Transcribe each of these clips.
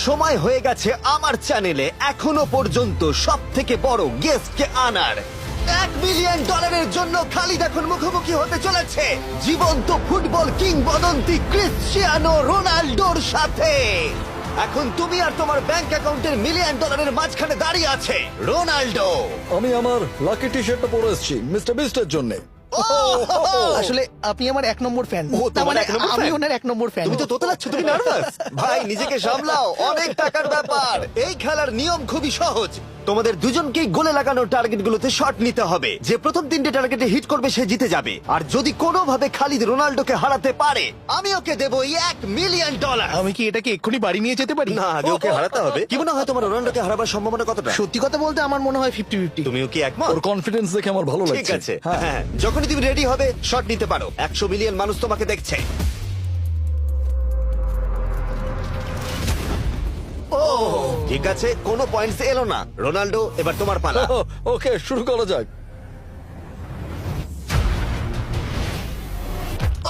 সময় হয়ে গেছে আমার চ্যানেলে এখনো পর্যন্ত সব থেকে বড় গেস্টকে আনার। $1 মিলিয়ন জন্য খালিদ এখন মুখোমুখি হতে চলেছে জীবন্ত ফুটবল কিংবদন্তি ক্রিশ্চিয়ানো রোনাল্ডোর সাথে। এখন তুমি আর তোমার ব্যাংক অ্যাকাউন্টের $1 মিলিয়ন মাঝখানে দাঁড়িয়ে আছে রোনাল্ডো। আমি আমার লাকি টি শার্টটা পরে এসেছি মিস্টার বিস্টের জন্য। আসলে আপনি আমার 1 নম্বর ফ্যান। ও, তোমার এক নম্বর আমি fan? ওনার 1 নম্বর ফ্যান। তুমি তো তোতলাচ্ছ, তুমি নার্ভাস। ভাই নিজেকে সামলাও, অনেক টাকার ব্যাপার। এই খেলার নিয়ম খুবই সহজ। তোমাদের দুজনকেই গোলে লাগানো টার্গেটগুলোতে শট নিতে হবে। যে প্রথম 3টে টার্গেটে হিট করবে সে জিতে যাবে। আর যদি কোনোভাবে খালিদ রোনাল্ডোকে হারাতে পারে আমি ওকে দেবো $1 মিলিয়ন। আমি কি এটাকে এক্ষুনি বাড়ি নিয়ে যেতে পারি? না, আগে ওকে হারাতে হবে। কি মনে হয় তোমার রোনাল্ডোকে হারাবার সম্ভাবনা কতটা? সত্যি কথা বলতে আমার মনে হয় 50-50। তুমিও কি একমত? ওর কনফিডেন্স দেখে আমার ভালো লাগছে। ঠিক আছে, হ্যাঁ। হ্যাঁ, যখনই তুমি রেডি হবে শট নিতে পারো। 100 মিলিয়ন মানুষ তোমাকে দেখছে। ও, ঠিক আছে, কোনো পয়েন্টস এলো না। রোনাল্ডো, এবার তোমার পালা। ওকে, শুরু করা যাক।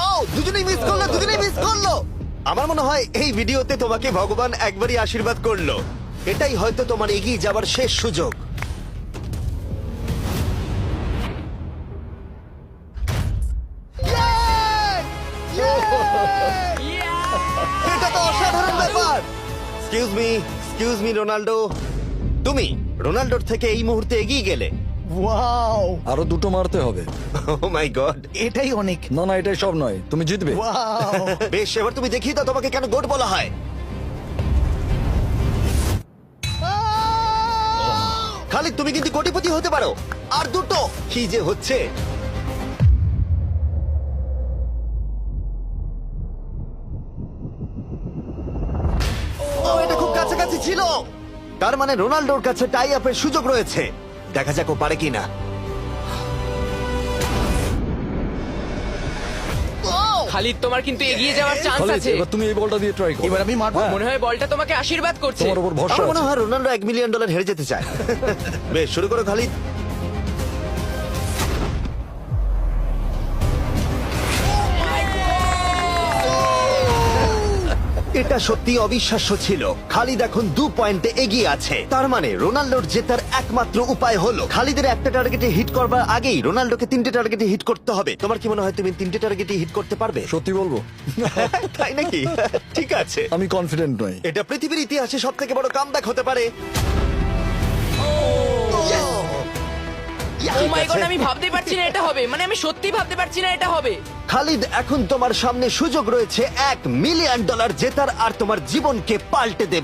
ও, দুজনেই মিস করলো, দুজনেই মিস করলো। আমার মনে হয় এই ভিডিওতে তোমাকে ভগবান একবারই আশীর্বাদ করলো। এটাই হয়তো তোমার এগিয়ে যাবার শেষ সুযোগ। এটা তো অসাধারণ ব্যাপার। এক্সকিউজ মি রোনাল্ডো, তুমি রোনাল্ডোর থেকে এই মুহূর্তে এগিয়ে গেলে। ওয়াও, আরো দুটো মারতে হবে। ও মাই গড। এটাই অনেক। না না, এটাই সব নয়, তুমি জিতবে। ওয়াও। বেশ, এবার তুমি দেখিয়ে দাও তোমাকে কেন গোট বলা হয়। খালিদ, তুমি কিন্তু কোটিপতি হতে পারো। আর দুটো। কি যে হচ্ছে। ও, এটা খুব কাছাকাছি ছিল। তার মানে রোনাল্ডোর কাছে টাই আপের সুযোগ রয়েছে। দেখা যাক ও পারে কিনা। খালিদ, তোমার কিন্তু এগিয়ে যাওয়ার চান্স খালিদ, আছে। এবার তুমি এই বলটা দিয়ে ট্রাই করো। এবার আমি মারবো। হ্যাঁ, মনে হয় বলটা তোমাকে আশীর্বাদ করছে। তোমার উপর ভরসা আমার মনে আছে। হয় রোনাল্ডো $1 মিলিয়ন হেরে যেতে চায়। বেশ, শুরু করো খালিদ। এটা সত্যি অবিশ্বাস্য ছিল। খালিদ এখন 2 পয়েন্টে এগিয়ে আছে। তার মানে রোনাল্ডোর জেতার একমাত্র উপায় হলো খালিদের একটা টার্গেটে হিট করবার আগেই রোনাল্ডোকে 3টে টার্গেটে হিট করতে হবে। তোমার কি মনে হয় তুমি 3টে টার্গেটে হিট করতে পারবে? সত্যি বলবো, তাই নাকি? ঠিক আছে। আমি কনফিডেন্ট নই। এটা পৃথিবীর ইতিহাসে সব থেকে বড় কামব্যাক হতে পারে। ও মাই গড, আমি ভাবতে পারছি না এটা হবে। মানে আমি সত্যি ভাবতে পারছি না এটা হবে। খালিদ, এখন তোমার সামনে সুযোগ রয়েছে $1 মিলিয়ন জেতার আর তোমার জীবনকে পাল্টে দেবার।